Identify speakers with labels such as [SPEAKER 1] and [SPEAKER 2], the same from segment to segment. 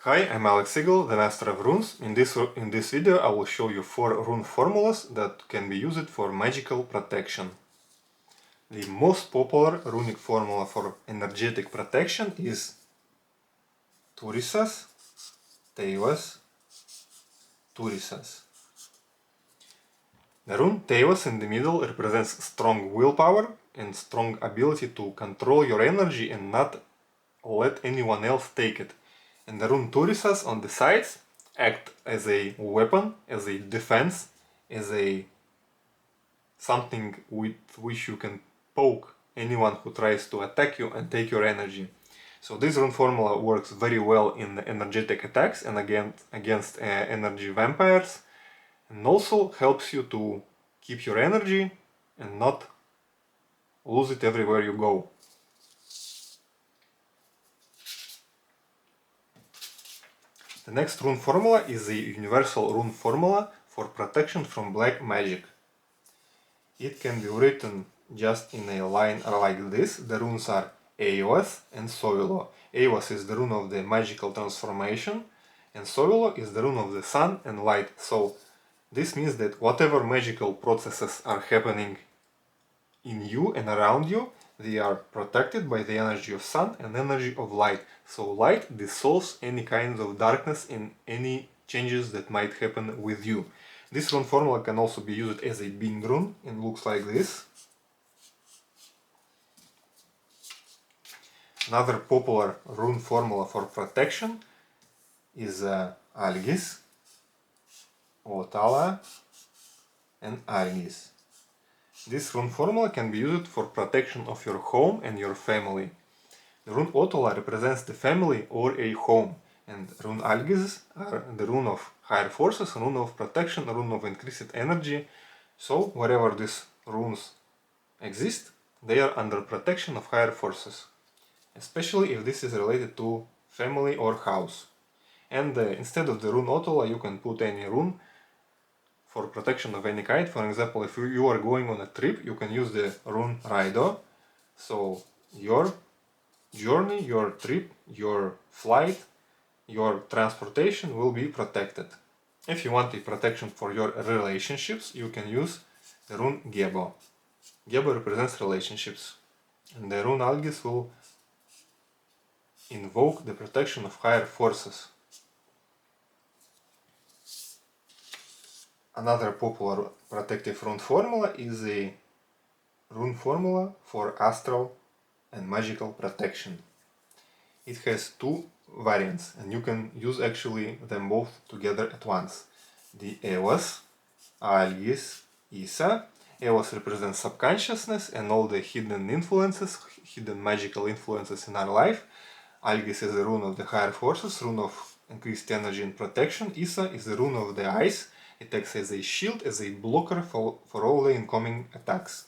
[SPEAKER 1] Hi, I'm Alex Sigel, the Master of Runes. In this video I will show you 4 rune formulas that can be used for magical protection. The most popular runic formula for energetic protection is Turisas, Teivas, Turisas. The rune Teivas in the middle represents strong willpower and strong ability to control your energy and not let anyone else take it. And the rune Turisas on the sides act as a weapon, as a defense, as a something with which you can poke anyone who tries to attack you and take your energy. So this rune formula works very well in energetic attacks and against energy vampires, and also helps you to keep your energy and not lose it everywhere you go. The next rune formula is the universal rune formula for protection from black magic. It can be written just in a line like this. The runes are Eivas and Sovilo. Eivas is the rune of the magical transformation, and Sovilo is the rune of the sun and light. So this means that whatever magical processes are happening in you and around you, they are protected by the energy of sun and energy of light. So light dissolves any kind of darkness and any changes that might happen with you. This rune formula can also be used as a being rune and looks like this. Another popular rune formula for protection is Algis, Otala and Algis. This rune formula can be used for protection of your home and your family. The rune Otala represents the family or a home, and rune Algis are the rune of higher forces, rune of protection, rune of increased energy. So wherever these runes exist, they are under protection of higher forces, especially if this is related to family or house. And instead of the rune Otala, you can put any rune for protection of any kind. For example, if you are going on a trip, you can use the rune Raido. So your journey, your trip, your flight, your transportation will be protected. If you want a protection for your relationships, you can use the rune Gebo. Gebo represents relationships, and the rune Algis will invoke the protection of higher forces. Another popular protective rune formula is a rune formula for astral and magical protection. It has two variants, and you can use actually them both together at once. The Evas, Algis, Isa. Evas represents subconsciousness and all the hidden influences, hidden magical influences in our life. Algis is the rune of the higher forces, rune of increased energy and protection. Isa is the rune of the ice. It acts as a shield, as a blocker for all the incoming attacks.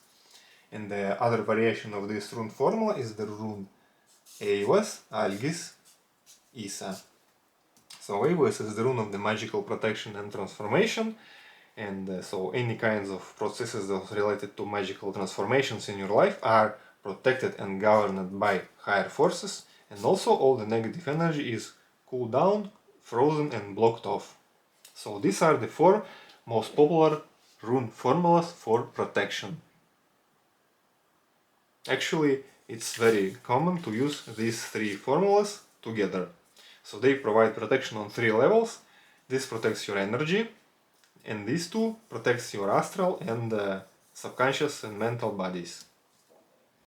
[SPEAKER 1] And the other variation of this rune formula is the rune Eivas, Algis, Isa. So Eivas is the rune of the magical protection and transformation, and so any kinds of processes that are related to magical transformations in your life are protected and governed by higher forces, and also all the negative energy is cooled down, frozen and blocked off. So these are the 4 most popular rune formulas for protection. Actually, it's very common to use these 3 formulas together. So they provide protection on 3 levels. This protects your energy, and these 2 protects your astral and subconscious and mental bodies.